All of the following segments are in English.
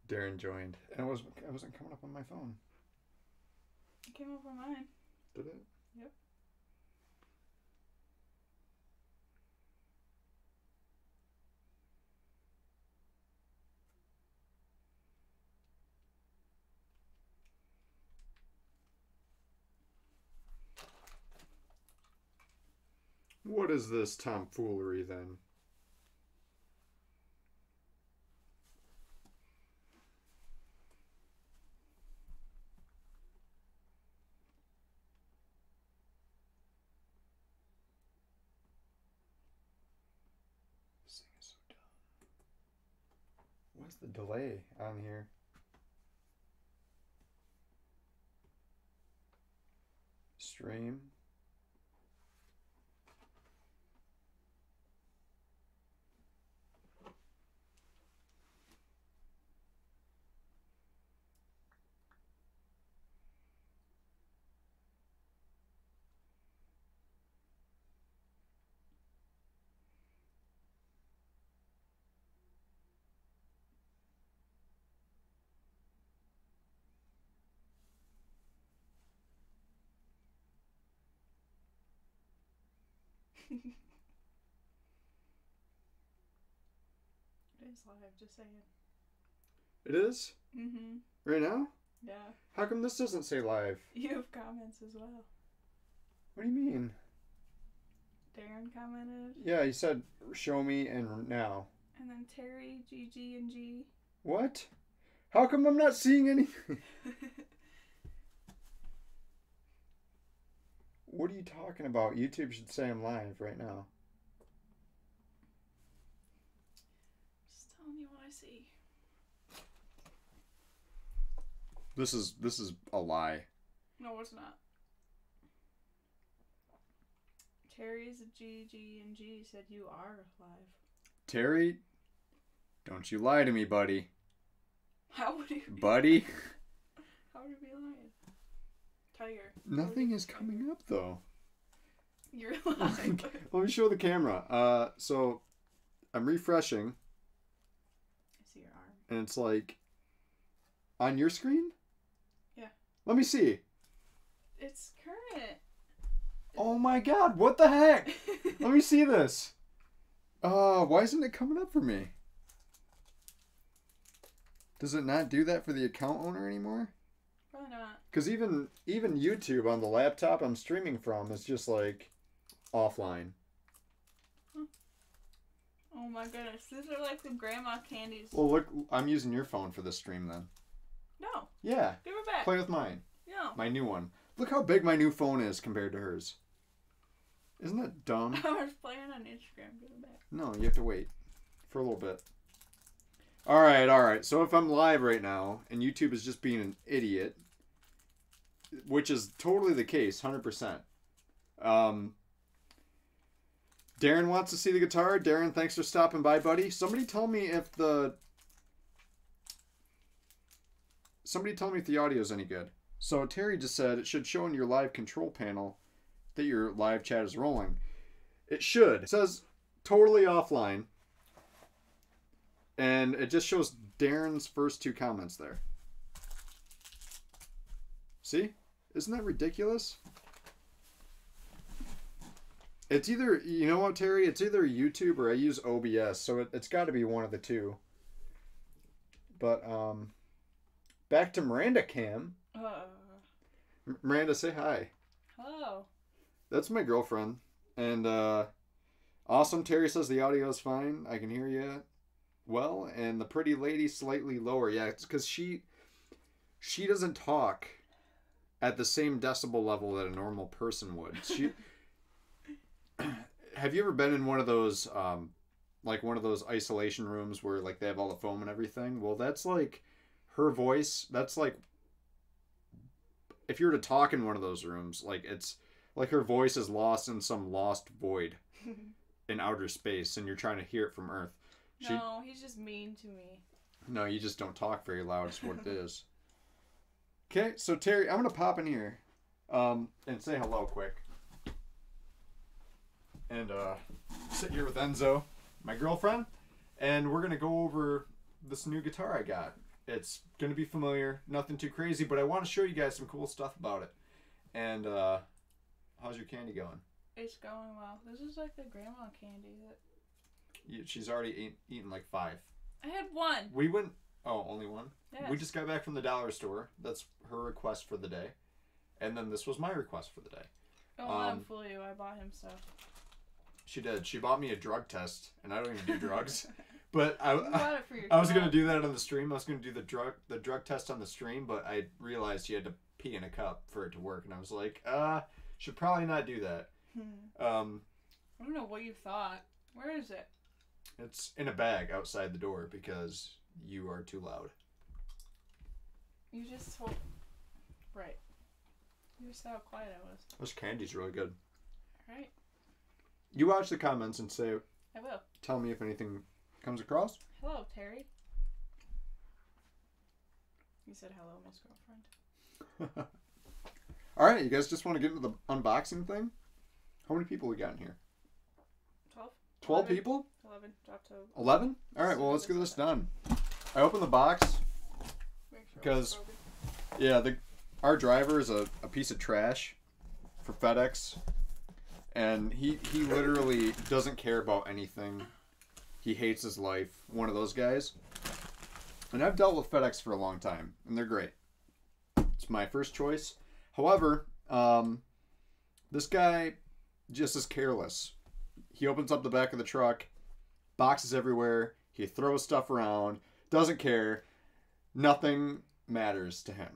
Darren joined, and it wasn't coming up on my phone. It came up on mine. Did it? Yep. What is this tomfoolery then? This thing is so dumb. What's the delay on here? Stream. It is live, just saying. It is? Mm-hmm. Right now? Yeah. How come this doesn't say live? You have comments as well. What do you mean? Darren commented. Yeah, he said show me and now. And then Terry, GG, and G. What? How come I'm not seeing anything? What are you talking about? YouTube should say I'm live right now. Just telling you what I see. This is a lie. No, it's not. Terry's GG and G said you are live. Terry, don't you lie to me, buddy. How would you be? Buddy? How would you be lying? Tiger. Nothing is coming up though. You're lying. Let me show the camera. So I'm refreshing. I see your arm. And it's like on your screen? Yeah. Let me see. It's current. Oh my god, what the heck? Let me see this. Why isn't it coming up for me? Does it not do that for the account owner anymore? Probably not. Because even YouTube on the laptop I'm streaming from is just like offline. Huh. Oh my goodness. These are like the grandma candies. Well, look, I'm using your phone for this stream then. No. Yeah. Give it back. Play with mine. No. My new one. Look how big my new phone is compared to hers. Isn't that dumb? I was playing on Instagram. Give it back. No, you have to wait for a little bit. Alright. So if I'm live right now and YouTube is just being an idiot, which is totally the case, 100%. Darren wants to see the guitar. Darren, thanks for stopping by, buddy. Somebody tell me if the audio is any good. So Terry just said it should show in your live control panel that your live chat is rolling. It should. It says totally offline. And it just shows Darren's first two comments there. See? Isn't that ridiculous? It's either, you know what, Terry? It's either YouTube or I use OBS, so it's got to be one of the two. But, back to Miranda Cam. Miranda, say hi. Hello. That's my girlfriend. And, awesome. Terry says the audio is fine. I can hear you well. And the pretty lady slightly lower. Yeah, it's because she doesn't talk at the same decibel level that a normal person would. She... Have you ever been in one of those, like one of those isolation rooms where like they have all the foam and everything? Well, that's like her voice. That's like, if you were to talk in one of those rooms, like it's like her voice is lost in some lost void in outer space and you're trying to hear it from Earth. No, he's just mean to me. No, you just don't talk very loud is what it is. Okay, so Terry, I'm going to pop in here and say hello quick. And sit here with Enzo, my girlfriend, and we're going to go over this new guitar I got. It's going to be familiar. Nothing too crazy, but I want to show you guys some cool stuff about it. And how's your candy going? It's going well. This is like the grandma candy that... She's already eaten like 5. I had 1. We went... Oh, only 1? Yes. We just got back from the dollar store. That's her request for the day. And then this was my request for the day. Don't let him fool you. I bought him stuff. She did. She bought me a drug test, and I don't even do drugs. But I was going to do that on the stream. I was going to do the drug test on the stream, but I realized you had to pee in a cup for it to work. And I was like, should probably not do that. I don't know what you thought. Where is it? It's in a bag outside the door because you are too loud. You just told... Right. You just saw how quiet I was. This candy's really good. Alright. You watch the comments and say... I will. Tell me if anything comes across. Hello, Terry. You said hello, Miss Girlfriend. Alright, you guys just want to get into the unboxing thing? How many people we got in here? 12. 12 11. people? 11. Drop to 11? Alright, well, let's get this done. I opened the box because, yeah, our driver is a piece of trash for FedEx, and he literally doesn't care about anything. He hates his life. One of those guys. And I've dealt with FedEx for a long time, and they're great. It's my first choice. However, this guy just is careless. He opens up the back of the truck, boxes everywhere, he throws stuff around, doesn't care. Nothing matters to him.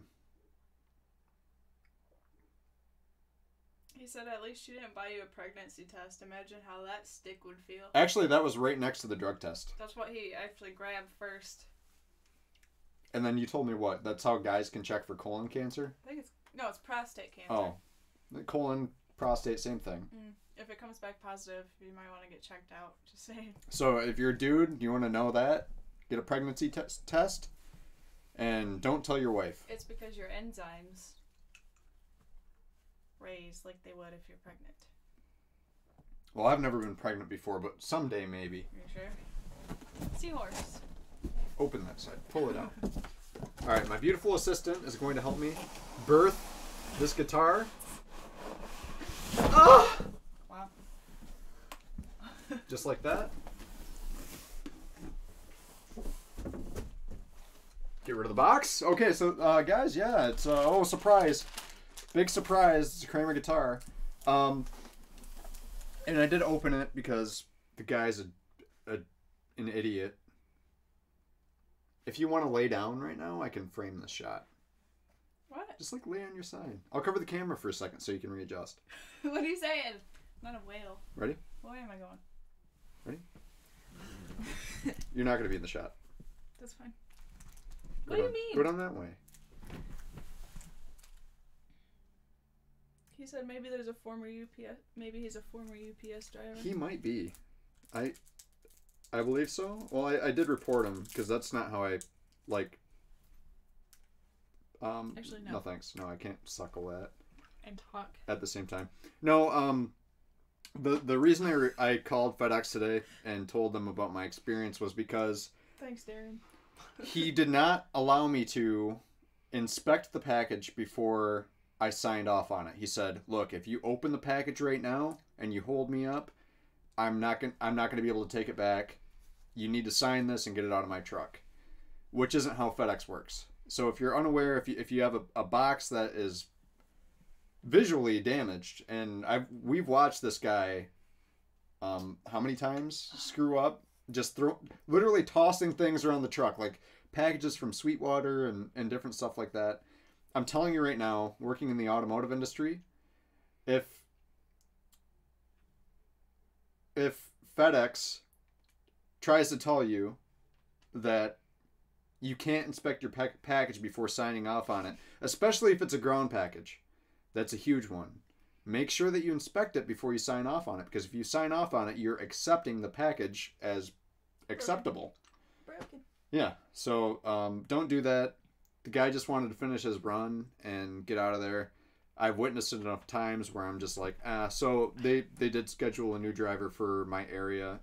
He said at least she didn't buy you a pregnancy test. Imagine how that stick would feel. Actually, that was right next to the drug test. That's what he actually grabbed first. And then you told me what? That's how guys can check for colon cancer? I think it's... No, it's prostate cancer. Oh. Colon, prostate, same thing. If it comes back positive, you might want to get checked out. Just saying. So if you're a dude, you want to know that, get a pregnancy test, and don't tell your wife. It's because your enzymes raise like they would if you're pregnant. Well, I've never been pregnant before, but someday maybe. Are you sure? Seahorse. Open that side. Pull it out. All right, my beautiful assistant is going to help me birth this guitar. Ah! Wow. Just like that. Get rid of the box. Okay, so guys, yeah, it's oh, surprise. Big surprise. It's a Kramer guitar. And I did open it because the guy's an idiot. If you want to lay down right now, I can frame this shot. What? Just like lay on your side. I'll cover the camera for a second so you can readjust. What are you saying? Not a whale. Ready? What way am I going? Ready? You're not going to be in the shot. That's fine. What do you mean? Go down that way. He said maybe there's a former UPS. Maybe he's a former UPS driver. He might be. I believe so. Well, I did report him because that's not how I like. Actually, no. No thanks. No, I can't suckle that. And talk. At the same time. No, the reason I called FedEx today and told them about my experience was because... Thanks, Darren. He did not allow me to inspect the package before I signed off on it. He said, look, if you open the package right now and you hold me up, I'm not gonna be able to take it back. You need to sign this and get it out of my truck. Which isn't how FedEx works. So if you're unaware, if you have a box that is visually damaged, and we've watched this guy how many times screw up, just literally tossing things around the truck, like packages from Sweetwater and different stuff like that. I'm telling you right now, working in the automotive industry, if FedEx tries to tell you that you can't inspect your package before signing off on it, especially if it's a ground package. That's a huge one. Make sure that you inspect it before you sign off on it, because if you sign off on it, you're accepting the package as acceptable. Broken. Yeah, so don't do that. The guy just wanted to finish his run and get out of there. I've witnessed it enough times where I'm just like, so they did schedule a new driver for my area.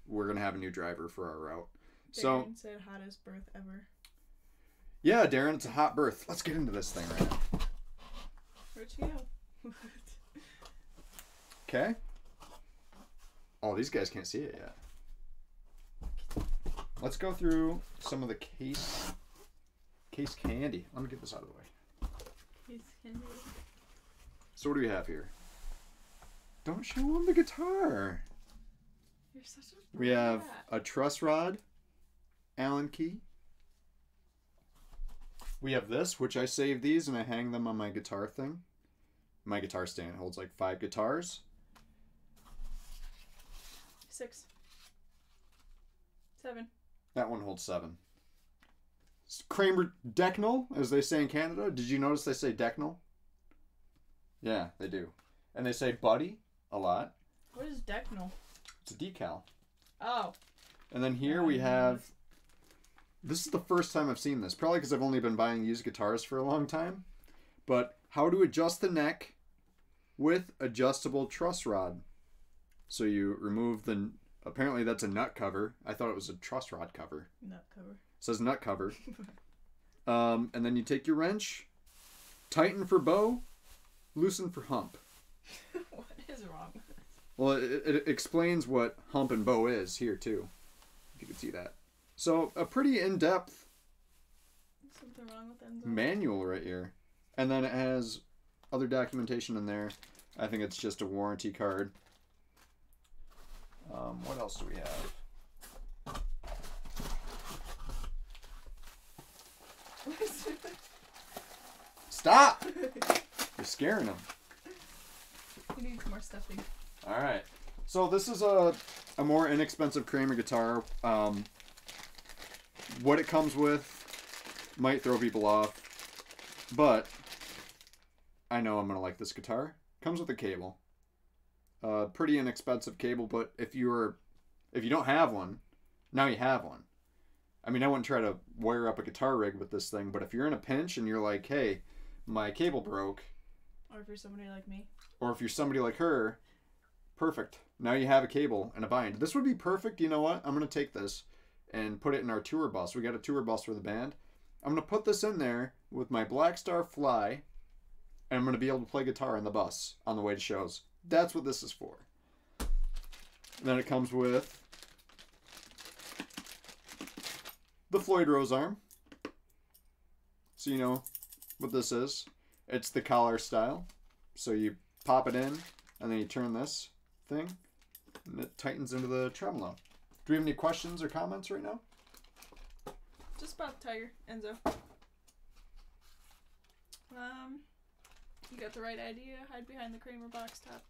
We're going to have a new driver for our route. Darren said hottest birth ever. Yeah, Darren, it's a hot birth. Let's get into this thing right now. Where'd she go? Okay. Oh, these guys can't see it yet. Let's go through some of the case candy. Let me get this out of the way. Case candy. So what do we have here? Don't show them the guitar. You're such a We have brat. a truss rod, Allen key. We have this, which I save these and I hang them on my guitar thing. My guitar stand holds like 5 guitars. 6. 7. That one holds 7. Kramer Decknell, as they say in Canada. Did you notice they say Decknell? Yeah, they do. And they say Buddy a lot. What is Decknell? It's a decal. Oh. And then here we have... This is the first time I've seen this. Probably because I've only been buying used guitars for a long time. But how to adjust the neck with adjustable truss rod. So you remove the... Apparently that's a nut cover. I thought it was a truss rod cover. Nut cover. It says nut cover. And then you take your wrench, tighten for bow, loosen for hump. What is wrong with this? Well, it explains what hump and bow is here too. If you can see that. So a pretty in-depth Something wrong with Enzo. manual right here. And then it has other documentation in there. I think it's just a warranty card. What else do we have? Stop! You're scaring them. He needs more stuffing. All right. So this is a more inexpensive Kramer guitar. What it comes with might throw people off, but I know I'm gonna like this guitar. Comes with a cable. Pretty inexpensive cable, but if you don't have one, now you have one. I mean, I wouldn't try to wire up a guitar rig with this thing, but if you're in a pinch and you're like, hey, my cable broke, Or if you're somebody like me. or if you're somebody like her, perfect. Now you have a cable and a bind. This would be perfect. You know what? I'm going to take this and put it in our tour bus. We got a tour bus for the band. I'm going to put this in there with my Black Star Fly, and I'm going to be able to play guitar in the bus on the way to shows. That's what this is for. And then it comes with the Floyd Rose arm. So you know what this is. It's the collar style. So you pop it in, and then you turn this thing, and it tightens into the tremolo. Do we have any questions or comments right now? Just about the tire, Enzo. You got the right idea. Hide behind the Kramer box top.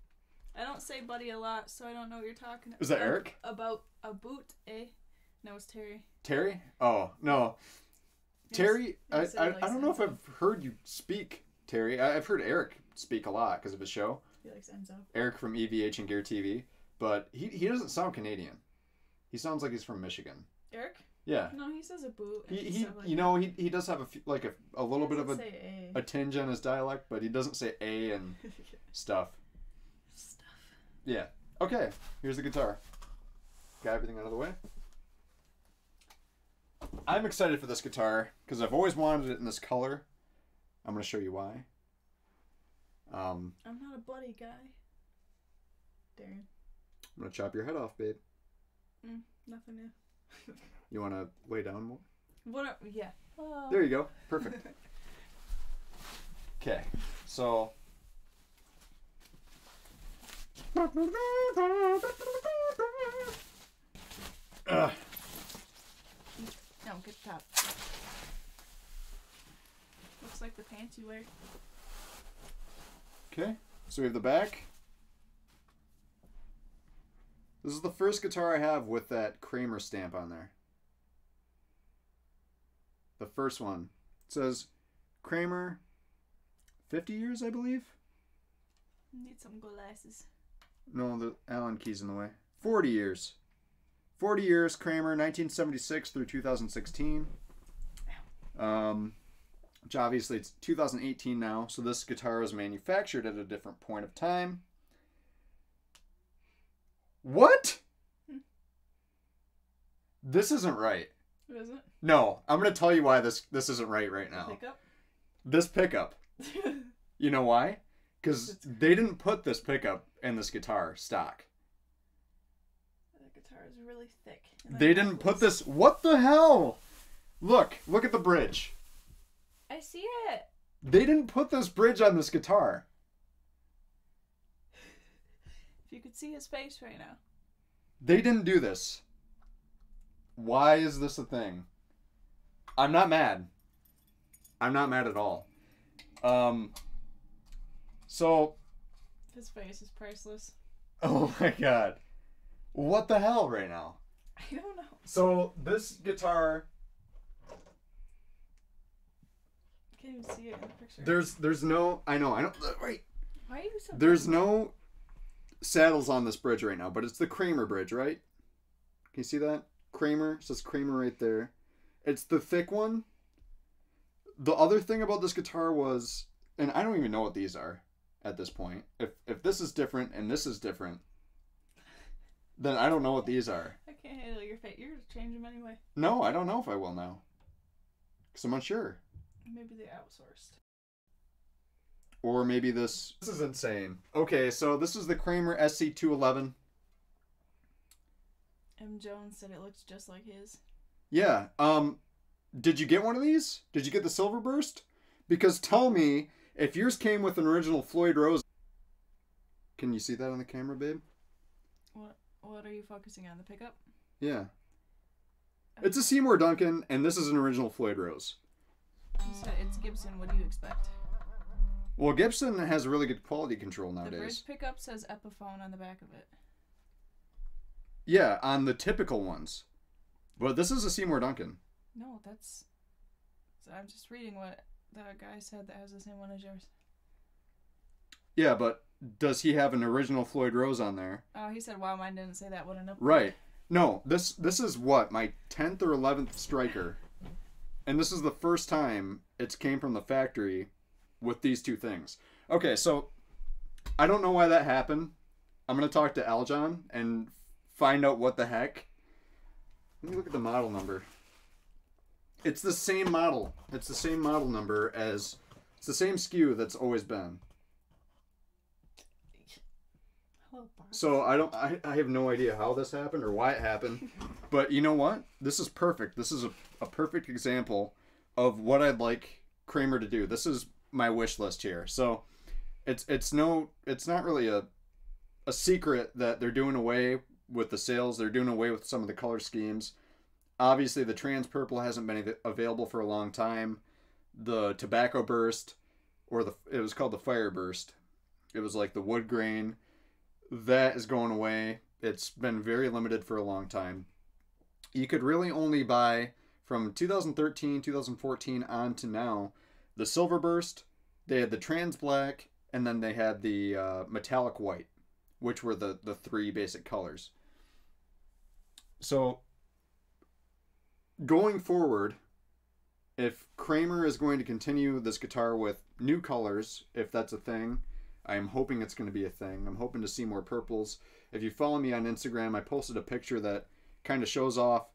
I don't say buddy a lot, so I don't know what you're talking about. Is that Eric? About a boot, eh? No, it's Terry. Terry? Oh, no. Yes. Terry, Yes, I it likes don't know if Enzo. I've heard you speak, Terry. I've heard Eric speak a lot because of his show. He likes Enzo. Eric from EVH and Gear TV. But he doesn't sound Canadian. He sounds like he's from Michigan. Eric? Yeah. No, he says a boot. and He stuff like you know, he does have a little that. bit of Doesn't say a tinge on his dialect, but he doesn't say A and stuff. Stuff. Yeah. Okay, here's the guitar. Got everything out of the way. I'm excited for this guitar because I've always wanted it in this color. I'm going to show you why. I'm not a buddy guy. Darren. I'm going to chop your head off, babe. Nothing new. You want to lay down more? What? Yeah. Oh. There you go. Perfect. Okay, so... Ugh. No, get the top. Looks like the pants you wear. Okay, so we have the back. This is the first guitar I have with that Kramer stamp on there. The first one. It says Kramer 50 years, I believe? Need some glasses. No, the Allen key's in the way. 40 years. 40 years, Kramer, 1976 through 2016. Which obviously it's 2018 now, so this guitar was manufactured at a different point of time. What? This isn't right. What is it? No, I'm gonna tell you why this isn't right now. Pickup? This pickup. You know why? Because they didn't put this pickup in this guitar stock. The guitar is really thick. They didn't put this. What the hell? Look at the bridge. I see it. They didn't put this bridge on this guitar. If you could see his face right now. They didn't do this. Why is this a thing? I'm not mad. I'm not mad at all. So. His face is priceless. Oh my god. What the hell right now? I don't know. So this guitar. I can't even see it in the picture. There's no. I know. Wait. Why are you so? There's no saddles on this bridge right now, but it's the Kramer bridge, right? Can you see that? Kramer. It says Kramer right there. It's the thick one. The other thing about this guitar was, and I don't even know what these are at this point. If this is different and this is different, then I don't know what these are. I can't handle your face. You're gonna change them anyway. No, I don't know if I will now. Because I'm unsure. Maybe they outsourced. Or maybe this is insane. Okay, so this is the Kramer SC211. M. Jones said it looks just like his. Yeah. Did you get one of these? Did you get the Silver Burst? Because tell me, if yours came with an original Floyd Rose... Can you see that on the camera, babe? What are you focusing on? The pickup? Yeah. It's a Seymour Duncan, and this is an original Floyd Rose. You said it's Gibson. What do you expect? Well, Gibson has really good quality control The nowadays. bridge pickup says Epiphone on the back of it. Yeah, on the typical ones. But this is a Seymour Duncan. No, that's... So I'm just reading what the guy said that has the same one as yours. Yeah, but does he have an original Floyd Rose on there? Oh, he said, wow, mine didn't say that. What an upgrade. Right. No, this is what? My 10th or 11th striker. And this is the first time it's came from the factory with these two things. Okay, so I don't know why that happened. I'm going to talk to Aljon and find out what the heck. Let me look at the model number. It's the same model. It's the same model number as... It's the same SKU that's always been. So I have no idea how this happened or why it happened. But you know what? This is perfect. This is a perfect example of what I'd like Kramer to do. This is my wish list here. So it's not really a secret that they're doing away with the sales. They're doing away with some of the color schemes. Obviously, the trans purple hasn't been available for a long time. The tobacco burst, or it was called the fire burst. It was like the wood grain. That is going away. It's been very limited for a long time. You could really only buy from 2013, 2014 on to now the silver burst. They had the trans black, and then they had the metallic white, which were the three basic colors. So going forward, if Kramer is going to continue this guitar with new colors, if that's a thing, I'm hoping it's going to be a thing. I'm hoping to see more purples. If you follow me on Instagram, I posted a picture that kind of shows off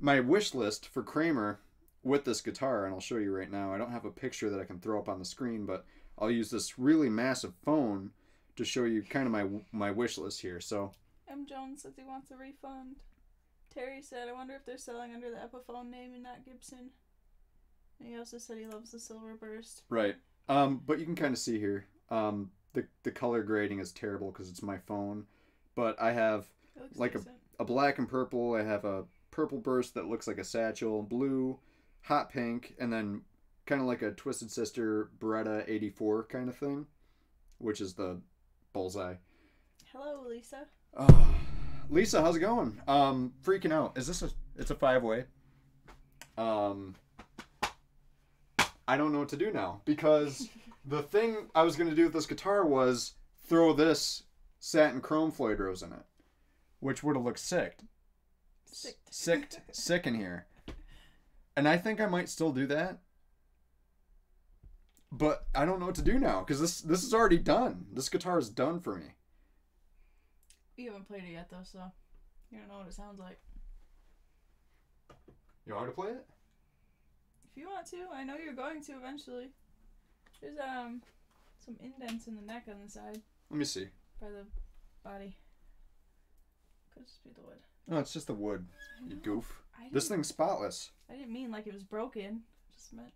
my wish list for Kramer with this guitar, and I'll show you right now. I don't have a picture that I can throw up on the screen, but I'll use this really massive phone to show you kind of my wish list here. So M. Jones says he wants a refund. Terry said, I wonder if they're selling under the Epiphone name and not Gibson. And he also said he loves the silver burst. Right. But you can kind of see here. The color grading is terrible because it's my phone. But I have like a black and purple. I have a purple burst that looks like a satchel, blue, hot pink, and then kind of like a Twisted Sister Beretta 84 kind of thing, which is the bullseye. Hello, Lisa. Lisa, how's it going? Freaking out. Is this it's a 5-way? I don't know what to do now because the thing I was going to do with this guitar was throw this satin chrome Floyd Rose in it, which would have looked sick in here. And I think I might still do that. But I don't know what to do now because this is already done. This guitar is done for me. You haven't played it yet though, so you don't know what it sounds like. You want me to play it? If you want to, I know you're going to eventually. There's some indents in the neck on the side. Let me see. By the body. Could just be the wood. No, it's just the wood. You goof. I This thing's spotless. I didn't mean like it was broken. Just meant.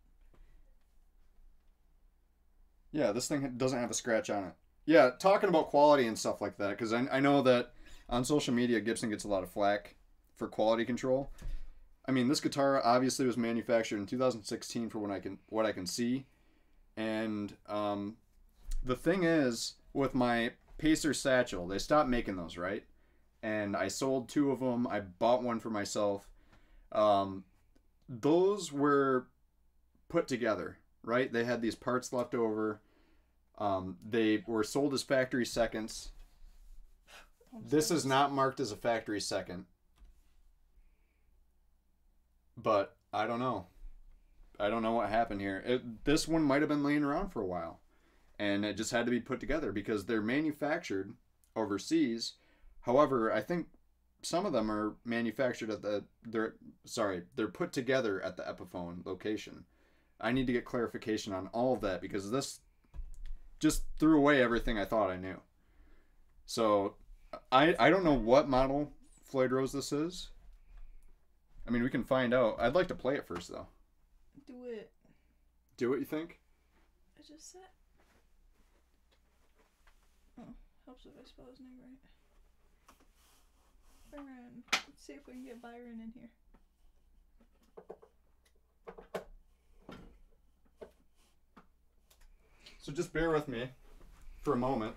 Yeah, this thing doesn't have a scratch on it. Yeah, talking about quality and stuff like that, because I know that on social media, Gibson gets a lot of flack for quality control. I mean, this guitar obviously was manufactured in 2016 for what I can see. And the thing is, with my Pacer Satchel, they stopped making those, right? And I sold 2 of them. I bought one for myself. Those were put together, right? They had these parts left over. They were sold as factory seconds. This is not marked as a factory second. But I don't know. I don't know what happened here. This one might have been laying around for a while. And it just had to be put together because they're manufactured overseas. However, I think some of them are manufactured at they're put together at the Epiphone location. I need to get clarification on all of that because this just threw away everything I thought I knew. So I don't know what model Floyd Rose this is. I mean, we can find out. I'd like to play it first, though. Do it. Do what you think? I just said. Oh, helps if I spell his name right. Byron. Let's see if we can get Byron in here. So just bear with me for a moment.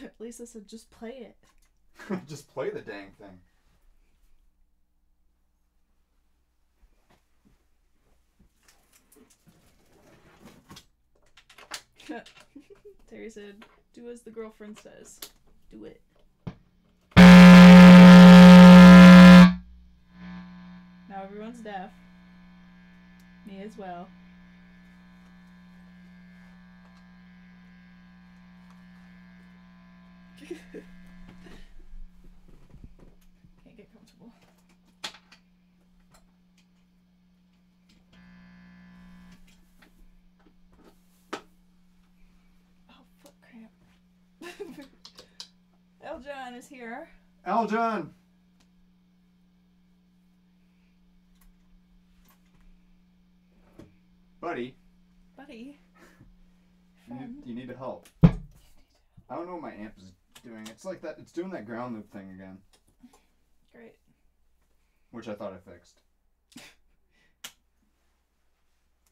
At least I said just play it. Just play the dang thing. Terry said, do as the girlfriend says. Do it. Now everyone's deaf. Me as well. Can't get comfortable. Oh, foot cramp. Eljon is here. Eljon! Buddy. Buddy. You need to help. I don't know what my amp is doing. It's like that. It's doing that ground loop thing again. Great. Which I thought I fixed.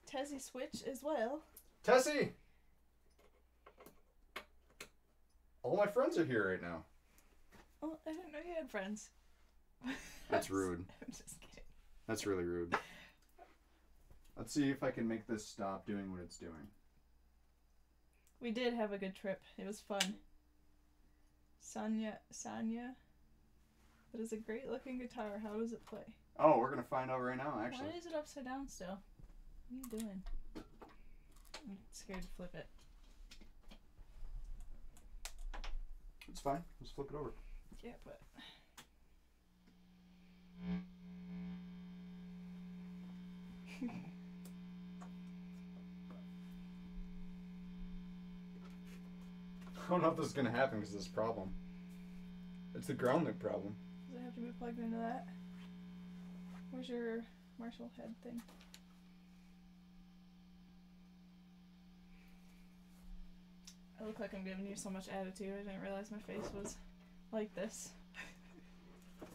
Tessie switch as well. Tessie! All my friends are here right now. Oh, I didn't know you had friends. That's rude. I'm just kidding. That's really rude. Let's see if I can make this stop doing what it's doing. We did have a good trip. It was fun. Sanya. That is a great looking guitar. How does it play? Oh, we're going to find out right now, actually. Why is it upside down still? What are you doing? I'm scared to flip it. It's fine. Just flip it over. Yeah, but... I don't know if this is going to happen because of this problem. It's the ground loop problem. Does it have to be plugged into that? Where's your Marshall head thing? I look like I'm giving you so much attitude. I didn't realize my face was like this. Do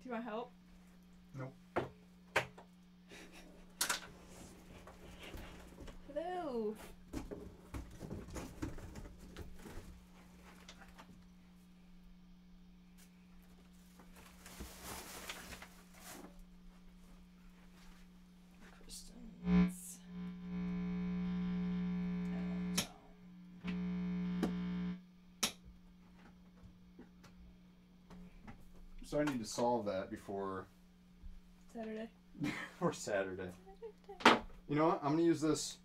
you want help? Nope. Hello. Kristen's. So I need to solve that before Saturday. Saturday. You know what? I'm going to use this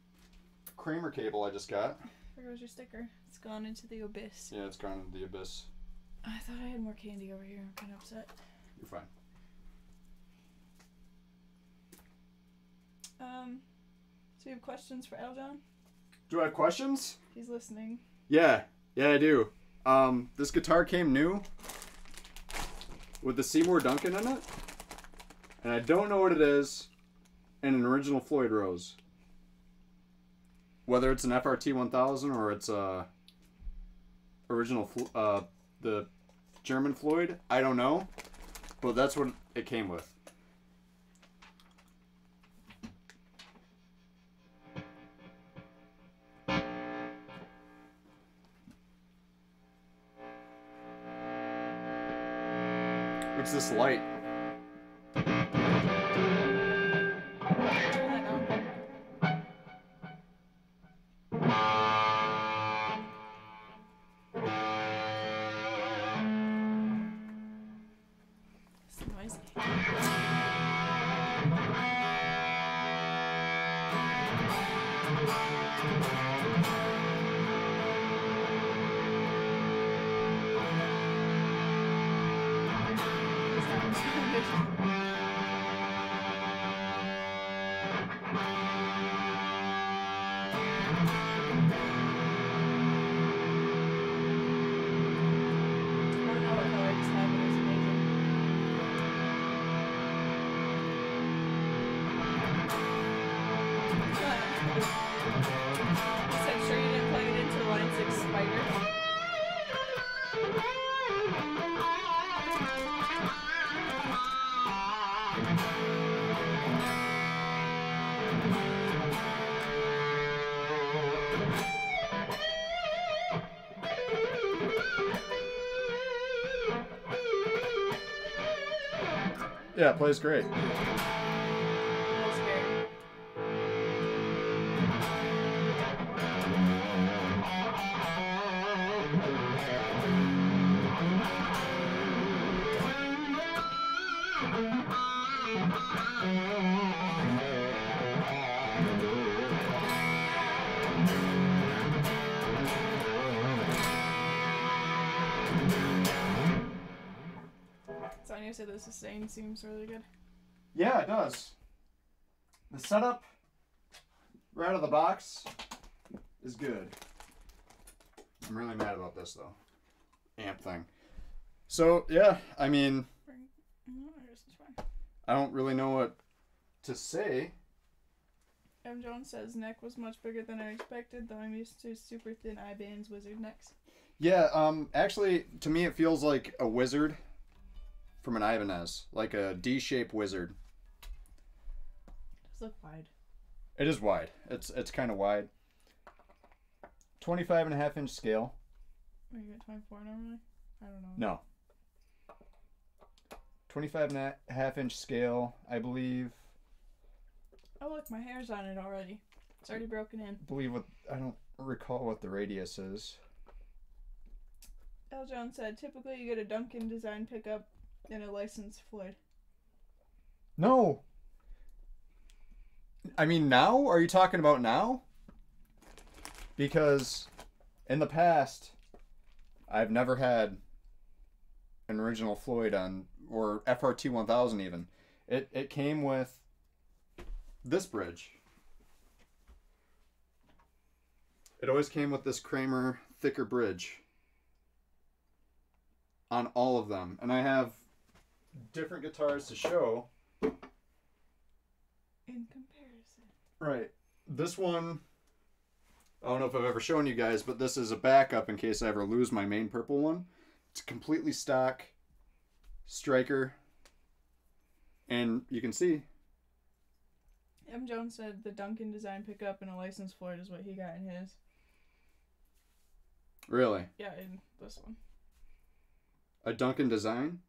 Kramer cable I just got. There goes your sticker. It's gone into the abyss. Yeah, it's gone into the abyss. I thought I had more candy over here. I'm kind of upset. You're fine. So you have questions for Eljon? Do I have questions? He's listening. Yeah, I do. This guitar came new with the Seymour Duncan in it, and I don't know what it is, and an original Floyd Rose. Whether it's an FRT 1000 or it's original the German Floyd, I don't know, but that's what it came with. What's this light? Turn that on. It's noisy. Yeah, it plays great. Sonya said the sustain seems really good. Yeah, it does. The setup right out of the box is good. I'm really mad about this though. Amp thing. So yeah, I mean, I don't really know what to say. M. Jones says neck was much bigger than I expected, though I'm used to super thin I-bands wizard necks. Yeah, actually, to me it feels like a wizard from an Ibanez, like a D-shaped wizard. It does look wide. It is wide. It's kind of wide. 25.5-inch scale. Are you at 24 normally? I don't know. No. 25.5-inch scale, I believe. Oh look, my hair's on it already. It's already broken in. I don't recall what the radius is. L. Jones said, typically you get a Duncan design pickup and a licensed Floyd. No. I mean, now? Are you talking about now? Because in the past, I've never had an original Floyd on, or FRT 1000 even. It came with this bridge. It always came with this Kramer thicker bridge on all of them. And I have different guitars to show. In comparison. Right. This one, I don't know if I've ever shown you guys, but this is a backup in case I ever lose my main purple one. It's completely stock striker. And you can see. M. Jones said the Duncan design pickup and a licensed Floyd is what he got in his. Really? Yeah, in this one. A Duncan design?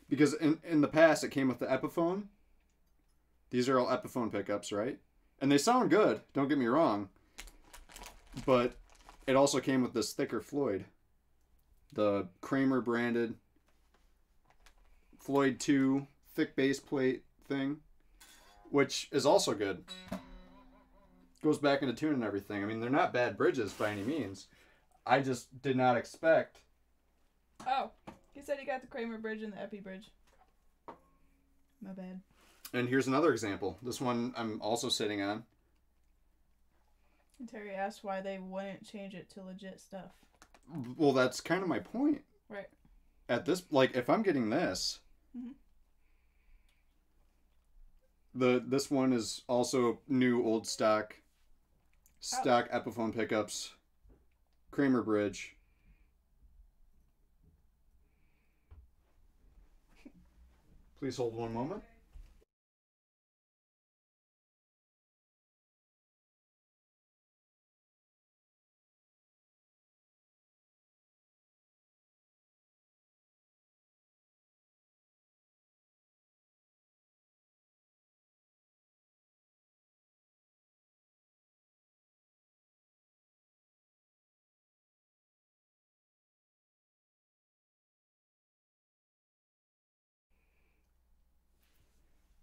Because in the past it came with the Epiphone. These are all Epiphone pickups, right? And they sound good, don't get me wrong. But it also came with this thicker Floyd. The Kramer branded Floyd 2 thick base plate thing. Which is also good. Goes back into tune and everything. I mean, they're not bad bridges by any means. I just did not expect... Oh, He said he got the Kramer bridge and the Epi bridge. My bad. And here's another example. This one I'm also sitting on. And Terry asked why they wouldn't change it to legit stuff. Well, that's kind of my point. Right. At this, like, if I'm getting this, this one is also new old stock Epiphone pickups, Kramer bridge. Please hold one moment.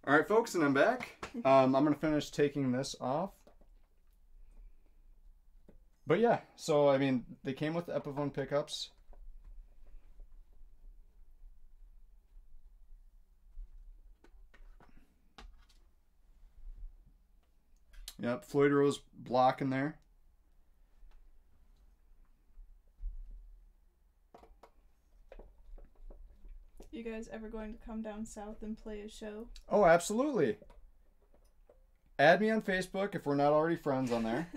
All right, folks, and I'm back. I'm going to finish taking this off. But yeah, so, I mean, they came with the Epiphone pickups. Yep, Floyd Rose block in there. You guys ever going to come down south and play a show? Oh, absolutely. Add me on Facebook if we're not already friends on there.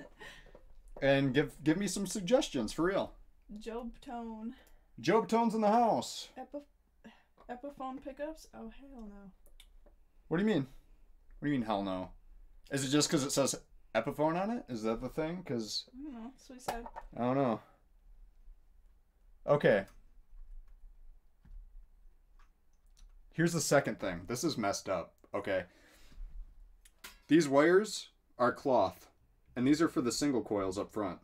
And give me some suggestions, for real. Job Tone. Job Tone's in the house. Epiphone pickups? Oh, hell no. What do you mean? What do you mean, hell no? Is it just because it says Epiphone on it? Is that the thing? Because I don't know. That's what he said. I don't know. Okay. Here's the second thing. This is messed up. Okay. These wires are cloth. And these are for the single coils up front.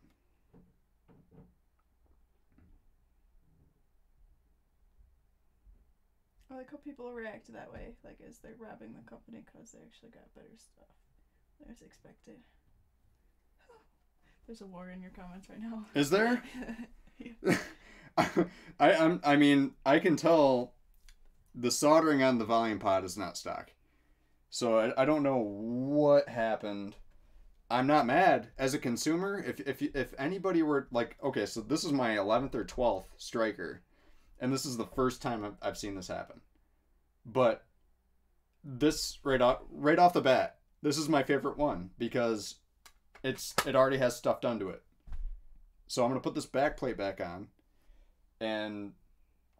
I like how people react that way. Like, as they're robbing the company because they actually got better stuff than was expected. There's a war in your comments right now. Is there? I mean, I can tell the soldering on the volume pod is not stock. So I don't know what happened. I'm not mad as a consumer. If anybody were like, okay, so this is my 11th or 12th striker, and this is the first time I've seen this happen. But this right off the bat, this is my favorite one because it already has stuff done to it. So I'm gonna put this back plate back on and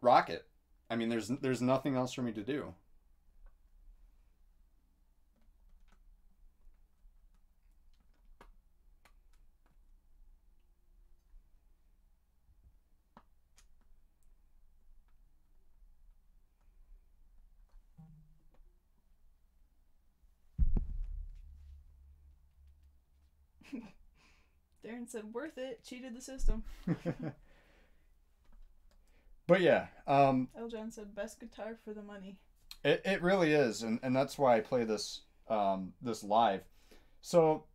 rock it. I mean, there's nothing else for me to do. Darren said, worth it. Cheated the system. But yeah. Eljon said, best guitar for the money. It really is. And that's why I play this this live. So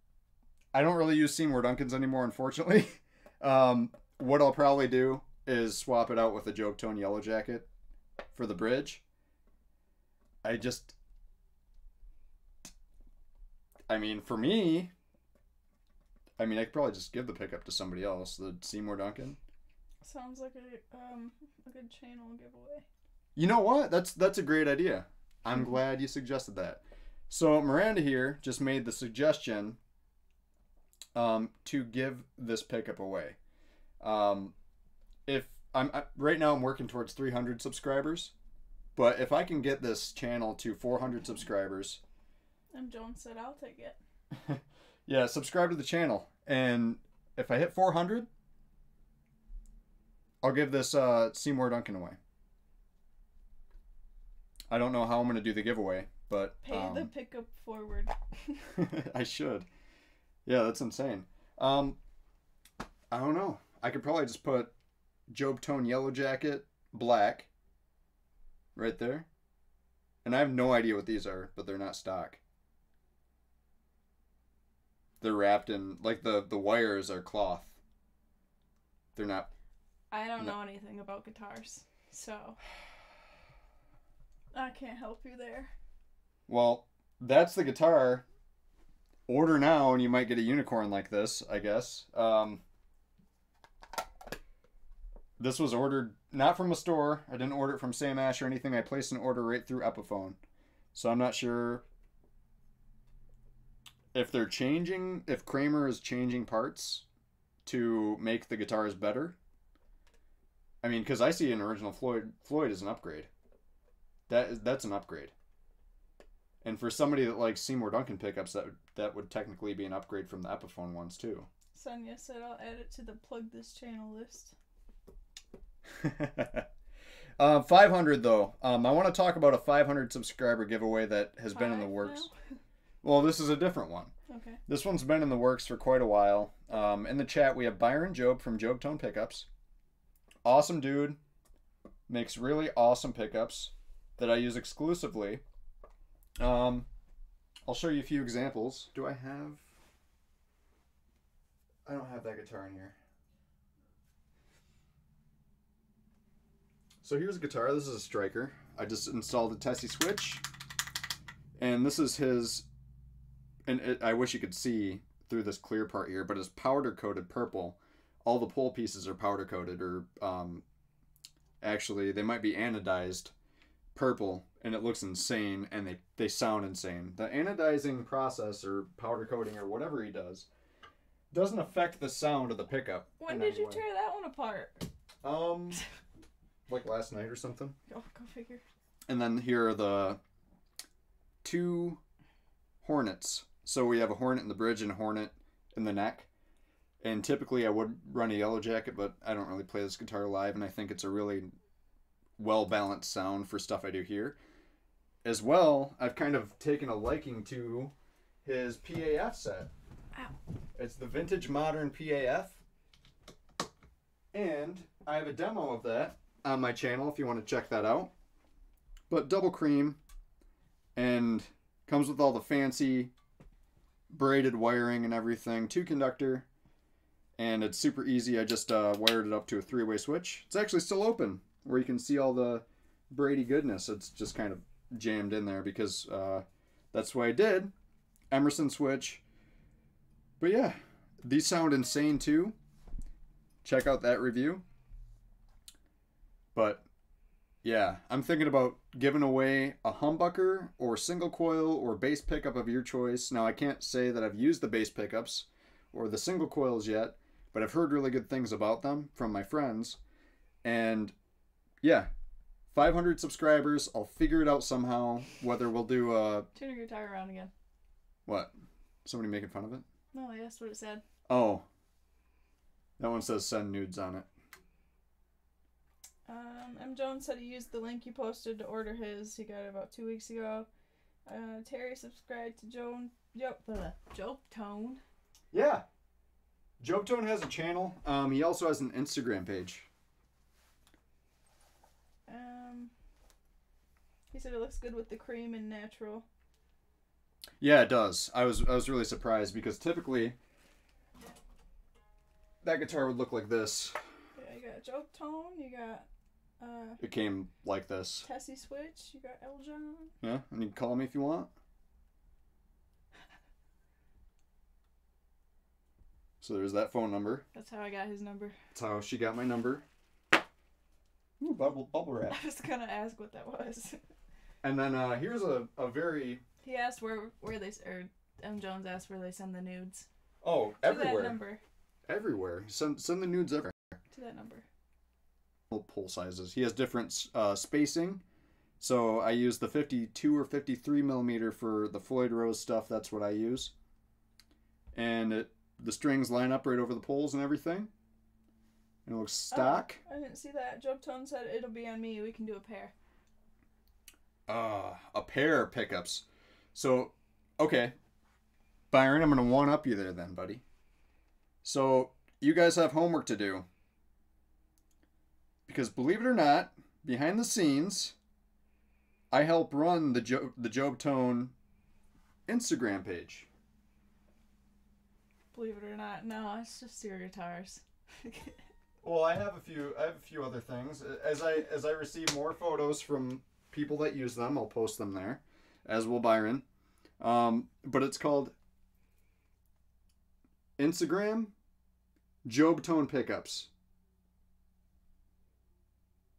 I don't really use Seymour Duncans anymore, unfortunately. What I'll probably do is swap it out with a Job Tone Yellow Jacket for the bridge. I mean, for me, I could probably just give the pickup to somebody else, the Seymour Duncan. Sounds like a good channel giveaway. You know what? That's a great idea. I'm glad you suggested that. So Miranda here just made the suggestion to give this pickup away. If right now I'm working towards 300 subscribers, but if I can get this channel to 400 subscribers, and Joan said I'll take it. Yeah, subscribe to the channel, and if I hit 400, I'll give this Seymour Duncan away. I don't know how I'm going to do the giveaway, but pay the pickup forward. I should. Yeah, that's insane. I don't know. I could probably just put Job Tone Yellow Jacket black right there. And I have no idea what these are, but they're not stock. They're wrapped in, like, the wires are cloth. They're not. I don't know anything about guitars. So, I can't help you there. Well, that's the guitar. Order now and you might get a unicorn like this, I guess. This was ordered not from a store. I didn't order it from Sam Ash or anything. I placed an order right through Epiphone. So I'm not sure if they're changing, if Kramer is changing parts to make the guitars better. I mean, because I see an original Floyd as an upgrade. That's an upgrade. And for somebody that likes Seymour Duncan pickups, that would technically be an upgrade from the Epiphone ones too. Sonia said I'll add it to the plug this channel list. 500 though. I want to talk about a 500 subscriber giveaway that has been in the works. Now? Well, this is a different one. Okay. This one's been in the works for quite a while. In the chat, we have Byron Job from Job Tone Pickups. Awesome dude. Makes really awesome pickups that I use exclusively. I'll show you a few examples. I don't have that guitar in here. So here's a guitar. This is a Striker. I just installed a Tessie switch. And this is his, and I wish you could see through this clear part here, but it's powder coated purple. All the pole pieces are powder coated, or actually they might be anodized purple, and it looks insane, and they sound insane. The anodizing process or powder coating or whatever he does doesn't affect the sound of the pickup. When did you tear that one apart? Like last night or something. Oh, go figure. And then here are the two Hornets. So we have a Hornet in the bridge and a Hornet in the neck. And typically I would run a Yellow Jacket, but I don't really play this guitar live, and I think it's a really well-balanced sound for stuff I do here. As well, I've kind of taken a liking to his PAF set. Ow. It's the Vintage Modern PAF. And I have a demo of that on my channel if you want to check that out. But double cream, and comes with all the fancy braided wiring and everything. 2-conductor, and it's super easy. I just wired it up to a 3-way switch. It's actually still open, where you can see all the Brady goodness. It's just kind of jammed in there because that's what I did. Emerson switch. But yeah, these sound insane too. Check out that review. But yeah, I'm thinking about giving away a humbucker or single coil or bass pickup of your choice. Now, I can't say that I've used the bass pickups or the single coils yet, but I've heard really good things about them from my friends. And yeah, 500 subscribers. I'll figure it out somehow, whether we'll do a... Turn your guitar around again. What? Somebody making fun of it? No, I asked what it said. Oh. That one says send nudes on it. M. Jones said he used the link you posted to order his. He got it about 2 weeks ago. Terry subscribed to Job Tone. Yeah. Job Tone has a channel. He also has an Instagram page. He said it looks good with the cream and natural. Yeah, it does. I was really surprised because typically that guitar would look like this. Yeah, you got Job Tone, you got it came like this. Tessie switch, you got Eljon. Yeah, and you can call me if you want. So there's that phone number. That's how I got his number. That's how she got my number. Ooh, bubble wrap. I was gonna ask what that was. And then here's a very... He asked where they, or M. Jones asked where they send the nudes. Oh, to everywhere. That number. Everywhere. Send the nudes everywhere. To that number. Pull sizes. He has different spacing. So I use the 52 or 53 millimeter for the Floyd Rose stuff. That's what I use. And the strings line up right over the poles and everything. And it looks stock. Oh, I didn't see that. Job Tone said it'll be on me. We can do a pair. A pair of pickups. So, okay. Byron, I'm going to one-up you there then, buddy. So, you guys have homework to do. Because believe it or not, behind the scenes, I help run the Job Tone Instagram page. Believe it or not, no, it's just your guitars. Well, I have a few other things. As I receive more photos from people that use them, I'll post them there, as will Byron. But it's called Instagram Job Tone Pickups.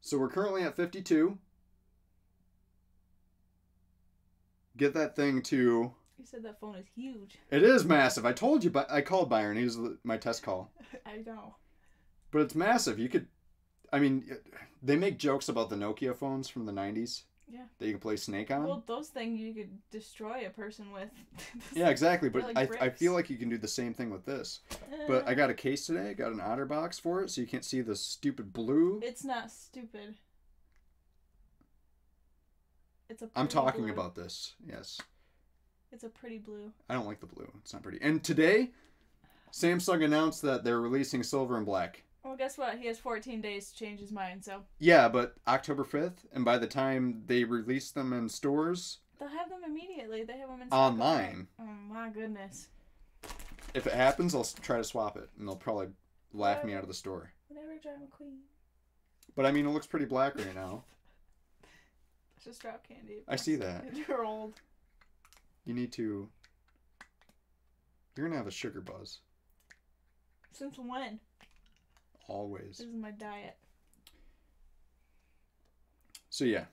So we're currently at 52. Get that thing to... You said that phone is huge. It is massive. I told you, but I called Byron. He was my test call. I know. But it's massive. You could... I mean, they make jokes about the Nokia phones from the 90s. Yeah. That you can play Snake on. Well, those things you could destroy a person with. Yeah, exactly. But like I feel like you can do the same thing with this. But I got a case today. I got an otter box for it, so you can't see the stupid blue. It's not stupid. It's a. I'm talking blue. about this. Yes. It's a pretty blue. I don't like the blue. It's not pretty. And today, Samsung announced that they're releasing silver and black. Well, guess what? He has 14 days to change his mind, so... Yeah, but October 5th, and by the time they release them in stores... They'll have them immediately. They have them in... Online. Oh, my goodness. If it happens, I'll try to swap it, and they'll probably laugh me out of the store. Whatever, drama queen. But, I mean, it looks pretty black right now. It's just drop candy. I see that. You're old. You need to... You're going to have a sugar buzz. Since when? Always. This is my diet. So yeah,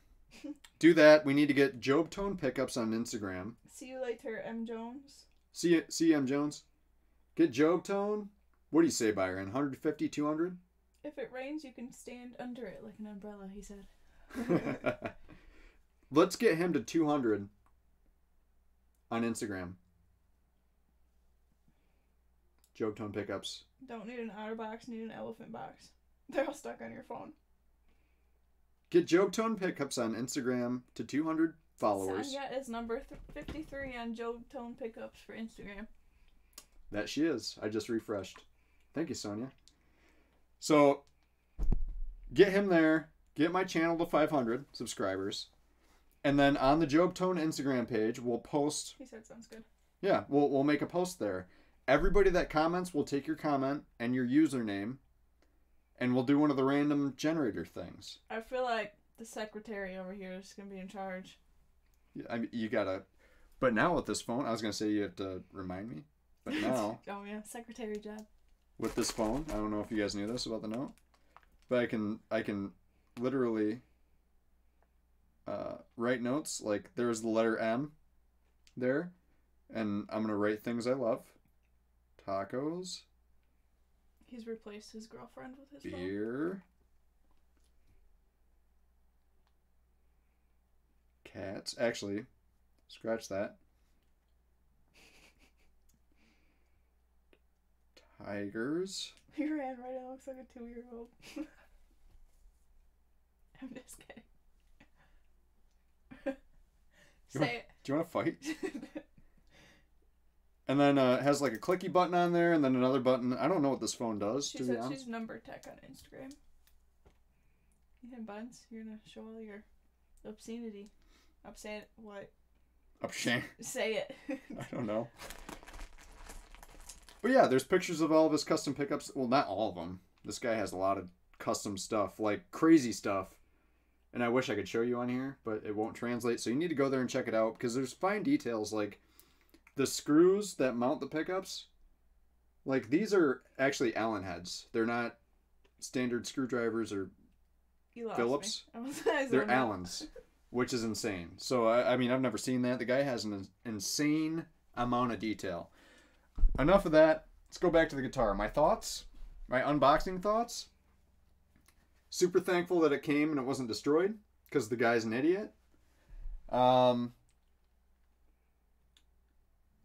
do that. We need to get Job Tone Pickups on Instagram. See you later, M. Jones. See M. Jones. Get Job Tone. What do you say, Byron? 150, 200? If it rains, you can stand under it like an umbrella, he said. Let's get him to 200 on Instagram. Job Tone Pickups. Don't need an otter box, need an elephant box. They're all stuck on your phone. Get Job Tone Pickups on Instagram to 200 followers. Sonia is number 53 on Job Tone Pickups for Instagram. That she is. I just refreshed. Thank you, Sonia. So, get him there. Get my channel to 500 subscribers. And then on the Job Tone Instagram page, we'll post... He said sounds good. Yeah, we'll make a post there. Everybody that comments will take your comment and your username, and we'll do one of the random generator things. I feel like the secretary over here is going to be in charge. I mean, you gotta... But now with this phone, I was going to say you have to remind me. But now... Oh yeah, secretary job. With this phone, I don't know if you guys knew this about the Note, but I can literally write notes. Like, there's the letter M there, and I'm going to write things I love. Tacos. He's replaced his girlfriend with his beer. Phone. Cats. Actually, scratch that. Tigers. Your handwriting looks like a 2-year-old. I'm just kidding. Say it. Do you want to fight? And then it has like a clicky button on there, and then another button. I don't know what this phone does, She to be said honest. she's number tech on Instagram. Ethan Buns, you're gonna show all your obscenity. Upset what? Upshame. Say it. I don't know. But yeah, there's pictures of all of his custom pickups. Well, not all of them. This guy has a lot of custom stuff, like crazy stuff. And I wish I could show you on here, but it won't translate. So you need to go there and check it out, because there's fine details like the screws that mount the pickups. Like, these are actually Allen heads. They're not standard screwdrivers or Phillips. They're Allens, which is insane. So, I mean, I've never seen that. The guy has an insane amount of detail. Enough of that. Let's go back to the guitar. My thoughts? My unboxing thoughts? Super thankful that it came and it wasn't destroyed, because the guy's an idiot.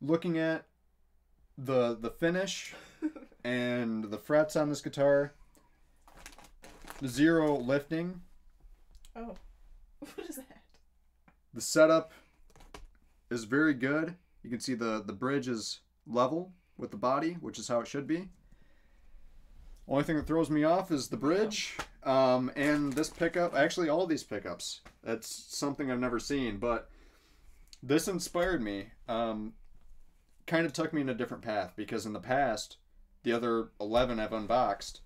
Looking at the finish and the frets on this guitar, zero lifting. Oh, what is that? The setup is very good. You can see the bridge is level with the body, which is how it should be. Only thing that throws me off is the bridge, and this pickup. Actually, all these pickups. That's something I've never seen, but this inspired me. Kind of took me in a different path, because in the past, the other 11 I've unboxed,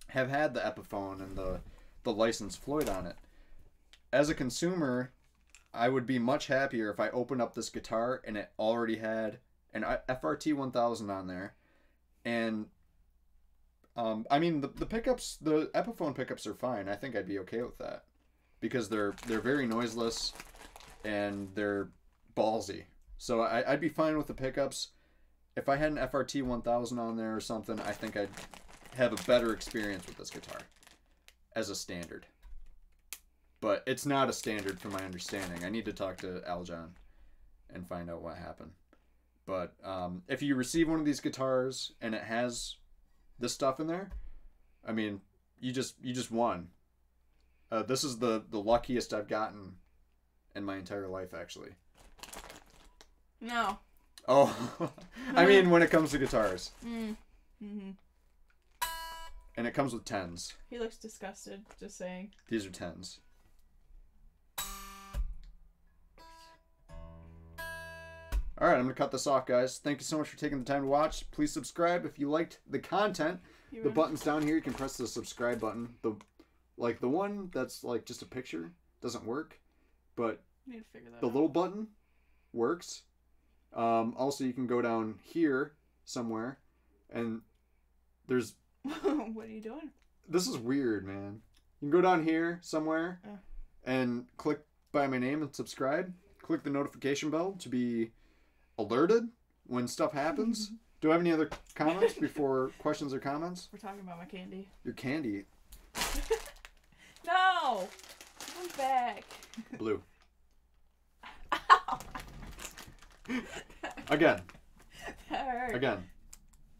have had the Epiphone and the licensed Floyd on it. As a consumer, I would be much happier if I opened up this guitar and it already had an FRT 1000 on there. And I mean the pickups, the Epiphone pickups are fine. I think I'd be okay with that because they're very noiseless and they're ballsy. So I'd be fine with the pickups. If I had an FRT 1000 on there or something, I think I'd have a better experience with this guitar as a standard. But it's not a standard from my understanding. I need to talk to Aljon and find out what happened. But if you receive one of these guitars and it has this stuff in there, I mean, you just won. This is the luckiest I've gotten in my entire life, actually. No. Oh, I mean, when it comes to guitars. Mm-hmm. And it comes with 10s. He looks disgusted, just saying. These are 10s. Alright, I'm going to cut this off, guys. Thank you so much for taking the time to watch. Please subscribe if you liked the content. The button's down here. You can press the subscribe button. The one that's like just a picture doesn't work. But need to figure that the out. little button works. Also, you can go down here somewhere. And there's... What are you doing? This is weird, man. You can go down here somewhere and click by my name and subscribe. Click the notification bell to be alerted when stuff happens. Do I have any other comments before questions or comments? We're talking about my candy. Your candy. No! Come back. Blue. Ow. Again. That hurt. Again.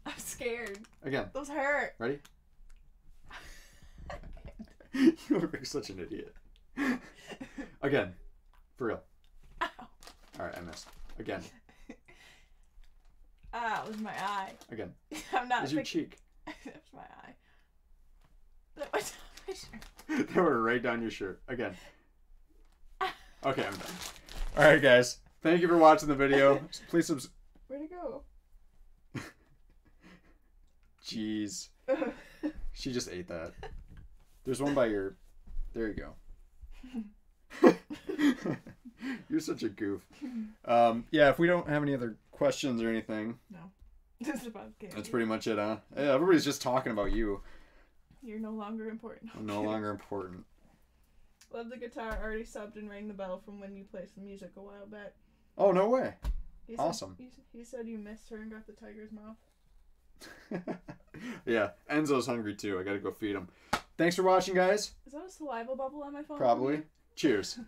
I'm scared. Again. Those hurt. Ready? You're such an idiot. Again. For real. Ow. Alright, I missed. Again. Ah, it was my eye. Again. I'm not. It's your cheek. That's my eye. That was my shirt. They were right down your shirt. Again. Okay, I'm done. Alright, guys. Thank you for watching the video. Please Where'd it go? Jeez. She just ate that. There's one by your... There you go. You're such a goof. Yeah, if we don't have any other questions or anything... No. This is about candy. That's pretty much it, huh? Yeah, everybody's just talking about you. You're no longer important. I'm no longer important. Love the guitar. Already subbed and rang the bell from when you played some music a while back. Oh, no way. He Awesome. Said, he said you missed her and got the tiger's mouth. Yeah, Enzo's hungry too. I gotta go feed him. Thanks for watching, guys. Is that a saliva bubble on my phone? Probably. Cheers.